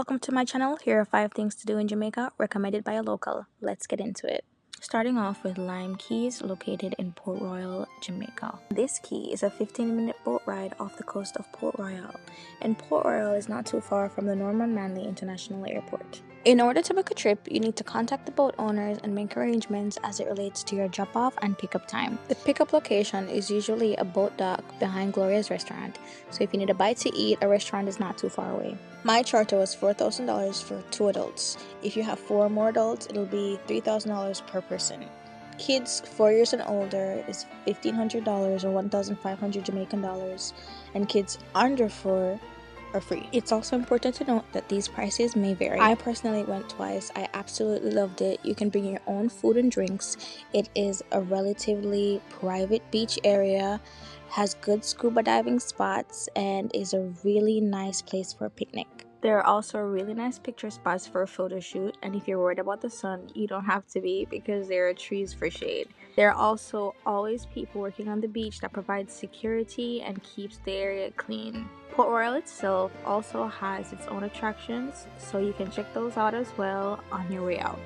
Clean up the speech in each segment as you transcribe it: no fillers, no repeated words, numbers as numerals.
Welcome to my channel. Here are 5 things to do in Jamaica, recommended by a local. Let's get into it. Starting off with Lime Keys, located in Port Royal, Jamaica. This key is a 15-minute boat ride off the coast of Port Royal, and Port Royal is not too far from the Norman Manley International Airport. In order to book a trip, you need to contact the boat owners and make arrangements as it relates to your drop-off and pick-up time. The pick-up location is usually a boat dock behind Gloria's restaurant, so if you need a bite to eat, a restaurant is not too far away. My charter was $4,000 for 2 adults. If you have 4 more adults, it'll be $3,000 per person. Kids 4 years and older is $1,500 or 1,500 Jamaican dollars, and kids under 4 are free. It's also important to note that these prices may vary. I personally went twice. I absolutely loved it. You can bring your own food and drinks. It is a relatively private beach area, has good scuba diving spots, and is a really nice place for a picnic. There are also really nice picture spots for a photo shoot, and if you're worried about the sun, you don't have to be because there are trees for shade. There are also always people working on the beach that provides security and keeps the area clean. Port Royal itself also has its own attractions, so you can check those out as well on your way out.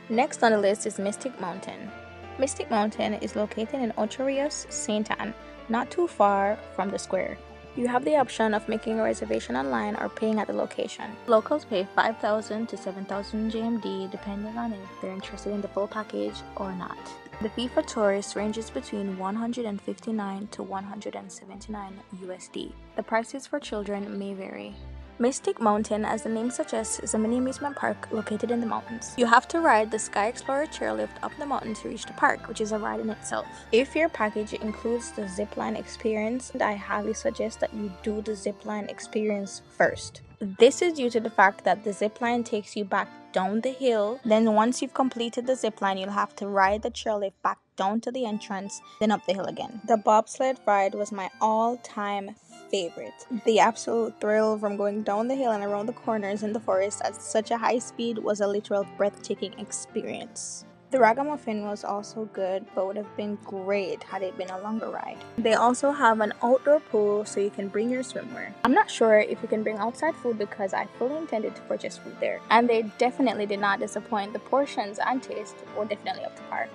Next on the list is Mystic Mountain. Mystic Mountain is located in Ocho Rios, St. Anne, not too far from the square. You have the option of making a reservation online or paying at the location. Locals pay 5,000 to 7,000 JMD depending on if they're interested in the full package or not. The fee for tourists ranges between $159 to $179 USD. The prices for children may vary. Mystic Mountain, as the name suggests, is a mini amusement park located in the mountains. You have to ride the Sky Explorer chairlift up the mountain to reach the park, which is a ride in itself. If your package includes the zipline experience, I highly suggest that you do the zipline experience first. This is due to the fact that the zipline takes you back down the hill. Then once you've completed the zipline, you'll have to ride the chairlift back down to the entrance, then up the hill again. The bobsled ride was my all-time favorite. The absolute thrill from going down the hill and around the corners in the forest at such a high speed was a literal breathtaking experience. The Ragamuffin was also good, but would have been great had it been a longer ride. They also have an outdoor pool so you can bring your swimwear. I'm not sure if you can bring outside food because I fully intended to purchase food there. And they definitely did not disappoint. The portions and taste were definitely up to par.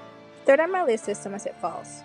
Third on my list is Somerset Falls.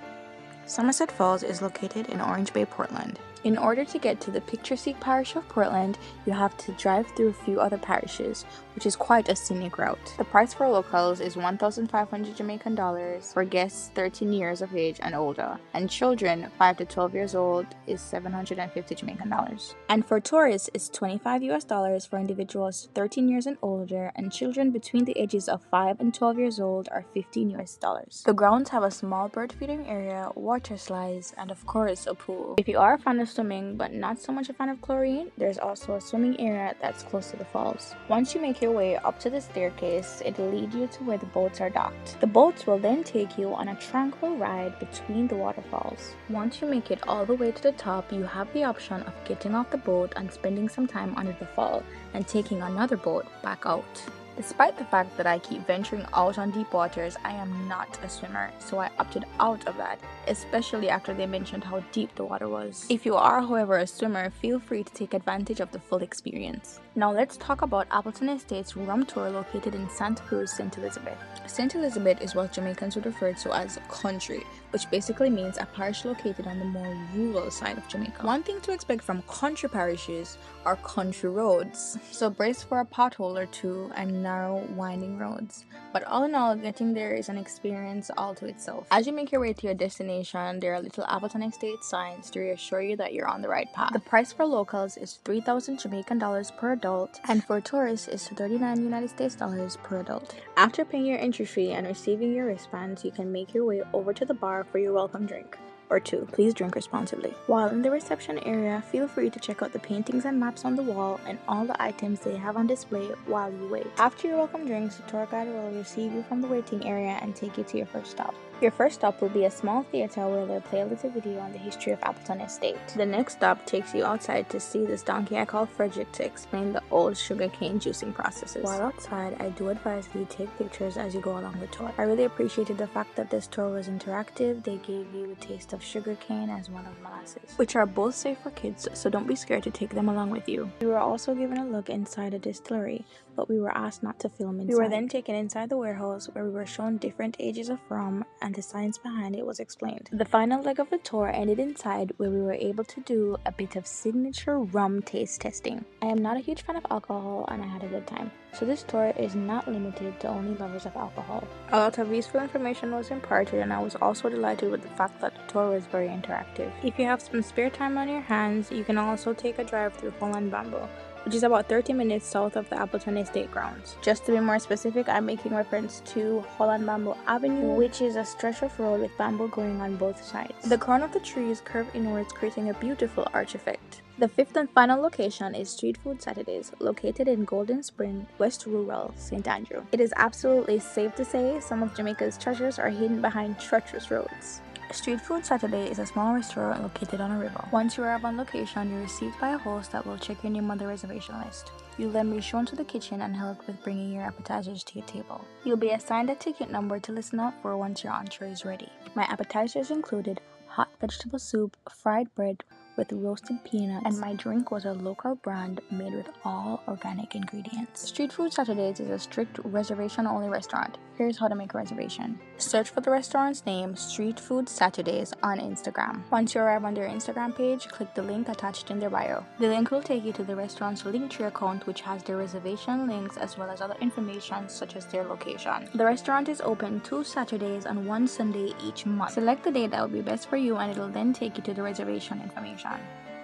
Somerset Falls is located in Orange Bay, Portland. In order to get to the picturesque parish of Portland, you have to drive through a few other parishes, which is quite a scenic route. The price for locals is 1,500 Jamaican dollars for guests 13 years of age and older, and children 5 to 12 years old is 750 Jamaican dollars. And for tourists, it's $25 US for individuals 13 years and older, and children between the ages of 5 and 12 years old are $15 US. The grounds have a small bird feeding area, water slides, and of course a pool. If you are a fan of swimming but not so much a fan of chlorine, there's also a swimming area that's close to the falls. Once you make your way up to the staircase, it'll lead you to where the boats are docked. The boats will then take you on a tranquil ride between the waterfalls. Once you make it all the way to the top, you have the option of getting off the boat and spending some time under the fall and taking another boat back out. Despite the fact that I keep venturing out on deep waters, I am not a swimmer, so I opted out of that, especially after they mentioned how deep the water was. If you are, however, a swimmer, feel free to take advantage of the full experience. Now let's talk about Appleton Estate's Rum Tour located in Santa Cruz, St. Elizabeth. St. Elizabeth is what Jamaicans would refer to as country, which basically means a parish located on the more rural side of Jamaica. One thing to expect from country parishes are country roads, so brace for a pothole or two and narrow, winding roads. But all in all, getting there is an experience all to itself. As you make your way to your destination, there are little Appleton Estate signs to reassure you that you're on the right path. The price for locals is 3,000 Jamaican dollars per adult, and for tourists is 39 United States dollars per adult. After paying your entry fee and receiving your wristbands, you can make your way over to the bar for your welcome drink. Or 2. Please drink responsibly. While in the reception area, feel free to check out the paintings and maps on the wall and all the items they have on display while you wait. After your welcome drinks, the tour guide will receive you from the waiting area and take you to your first stop. Your first stop will be a small theater where they'll play a little video on the history of Appleton Estate. The next stop takes you outside to see this donkey I call Frederick to explain the old sugarcane juicing processes. While outside, I do advise that you take pictures as you go along the tour. I really appreciated the fact that this tour was interactive. They gave you a taste of sugarcane as well as molasses, which are both safe for kids, so don't be scared to take them along with you. We were also given a look inside a distillery, but we were asked not to film inside. We were then taken inside the warehouse where we were shown different ages of rum and the science behind it was explained. The final leg of the tour ended inside where we were able to do a bit of signature rum taste testing. I am not a huge fan of alcohol and I had a good time, so this tour is not limited to only lovers of alcohol. A lot of useful information was imparted and I was also delighted with the fact that the tour was very interactive. If you have some spare time on your hands, you can also take a drive through Holland Bamboo, which is about 30 minutes south of the Appleton Estate grounds. Just to be more specific, I'm making reference to Holland Bamboo Avenue, which is a stretch of road with bamboo growing on both sides. The crown of the trees curve inwards, creating a beautiful arch effect. The fifth and final location is Street Food Saturdays, located in Golden Spring, West Rural, St. Andrew. It is absolutely safe to say some of Jamaica's treasures are hidden behind treacherous roads. Street Food Saturday is a small restaurant located on a river. Once you arrive on location, you're received by a host that will check your name on the reservation list. You'll then be shown to the kitchen and helped with bringing your appetizers to your table. You'll be assigned a ticket number to listen out for once your entree is ready. My appetizers included hot vegetable soup, fried bread with roasted peanuts, and my drink was a local brand made with all organic ingredients. Street Food Saturdays is a strict reservation-only restaurant. Here's how to make a reservation. Search for the restaurant's name, Street Food Saturdays, on Instagram. Once you arrive on their Instagram page, click the link attached in their bio. The link will take you to the restaurant's Linktree account, which has their reservation links as well as other information such as their location. The restaurant is open 2 Saturdays and 1 Sunday each month. Select the date that will be best for you and it'll then take you to the reservation information.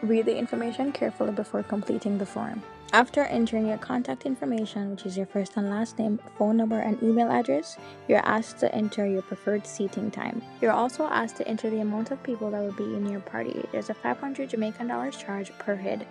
Read the information carefully before completing the form. After entering your contact information, which is your first and last name, phone number, and email address, you're asked to enter your preferred seating time. You're also asked to enter the amount of people that will be in your party. There's a 500 Jamaican dollars charge per head.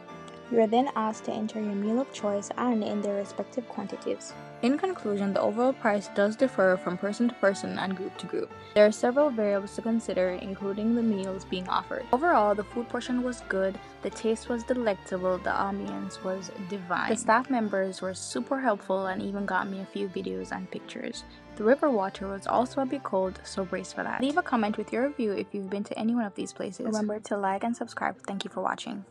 You are then asked to enter your meal of choice and in their respective quantities. In conclusion, the overall price does differ from person to person and group to group. There are several variables to consider, including the meals being offered. Overall, the food portion was good, the taste was delectable, the ambience was divine. The staff members were super helpful and even got me a few videos and pictures. The river water was also a bit cold, so brace for that. Leave a comment with your review if you've been to any one of these places. Remember to like and subscribe. Thank you for watching.